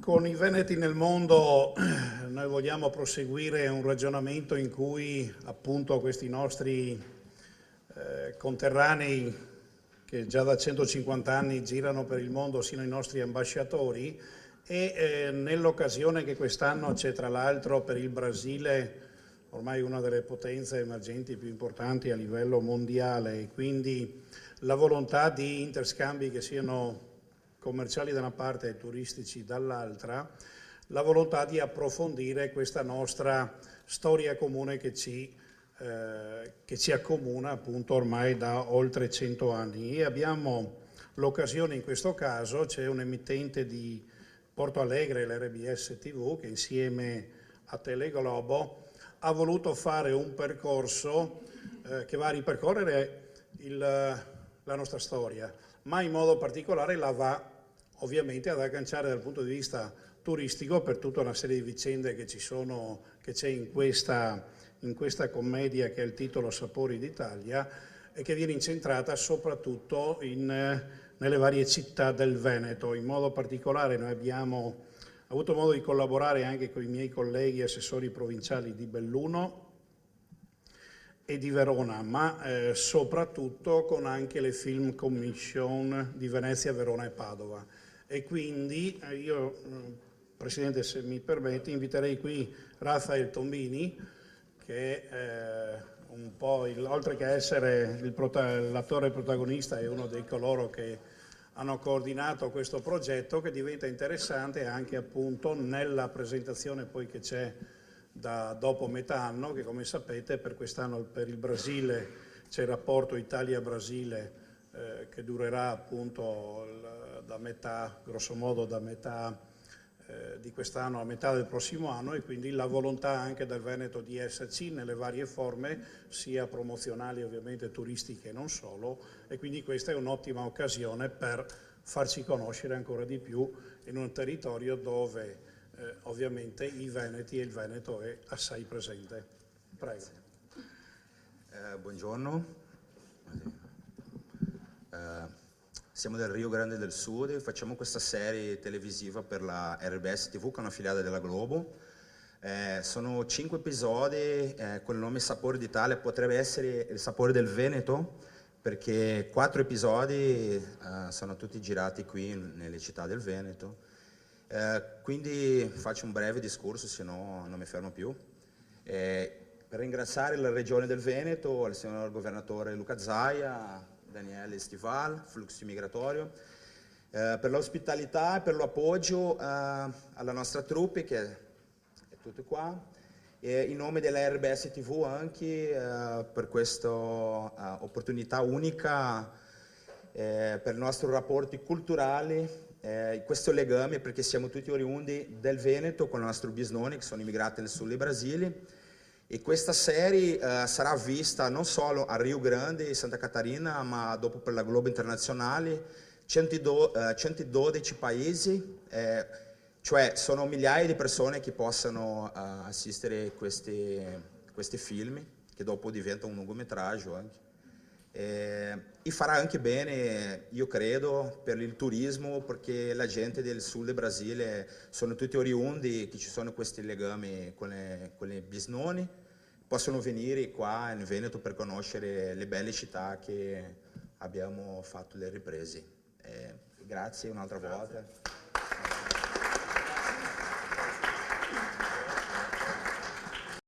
Con i Veneti nel mondo noi vogliamo proseguire un ragionamento in cui appunto questi nostri conterranei che già da 150 anni girano per il mondo siano i nostri ambasciatori e nell'occasione che quest'anno c'è tra l'altro per il Brasile, ormai una delle potenze emergenti più importanti a livello mondiale, e quindi la volontà di interscambi che siano commerciali da una parte e turistici dall'altra, la volontà di approfondire questa nostra storia comune che ci accomuna appunto ormai da oltre 100 anni. E abbiamo l'occasione in questo caso, c'è un emittente di Porto Alegre, l'RBS TV, che insieme a Teleglobo ha voluto fare un percorso che va a ripercorrere la nostra storia, ma in modo particolare la va ovviamente ad agganciare dal punto di vista turistico per tutta una serie di vicende che c'è in questa commedia che è il titolo Sapori d'Italia e che viene incentrata soprattutto nelle varie città del Veneto. In modo particolare noi abbiamo avuto modo di collaborare anche con i miei colleghi assessori provinciali di Belluno e di Verona, ma soprattutto con anche le Film Commission di Venezia, Verona e Padova. E quindi io, Presidente, se mi permette, inviterei qui Rafael Tombini, che è un po', oltre che essere l'attore protagonista, è uno di coloro che hanno coordinato questo progetto, che diventa interessante anche appunto nella presentazione poi che c'è da dopo metà anno, che come sapete per quest'anno per il Brasile c'è il rapporto Italia-Brasile che durerà appunto da metà, grosso modo da metà di quest'anno a metà del prossimo anno, e quindi la volontà anche del Veneto di esserci nelle varie forme, sia promozionali ovviamente turistiche e non solo, e quindi questa è un'ottima occasione per farci conoscere ancora di più in un territorio dove ovviamente i Veneti e il Veneto è assai presente. Prego. Buongiorno. Siamo del Rio Grande del Sud e facciamo questa serie televisiva per la RBS TV, che è una filiale della Globo. Sono 5 episodi con il nome Sapore d'Italia, potrebbe essere il sapore del Veneto, perché 4 episodi sono tutti girati qui nelle città del Veneto. Quindi faccio un breve discorso, se no non mi fermo più. Per ringraziare la Regione del Veneto, il signor Governatore Luca Zaia, Daniele Stival, Flusso Migratorio, per l'ospitalità e per l'appoggio alla nostra troupe che è tutto qua, e in nome della RBS TV anche per questa opportunità unica per i nostri rapporti culturali, questo legame, perché siamo tutti oriundi del Veneto con i nostri bisnonni che sono immigrati nel sud del Brasile. E questa serie sarà vista non solo a Rio Grande e Santa Catarina, ma dopo per la Globo Internazionale, 112 paesi, cioè sono migliaia di persone che possono assistere a questi film, che dopo diventano un lungometraggio anche. E farà anche bene, io credo, per il turismo, perché la gente del sud del Brasile sono tutti oriundi, che ci sono questi legami con le bisnonni, possono venire qua in Veneto per conoscere le belle città che abbiamo fatto le riprese. Grazie un'altra volta.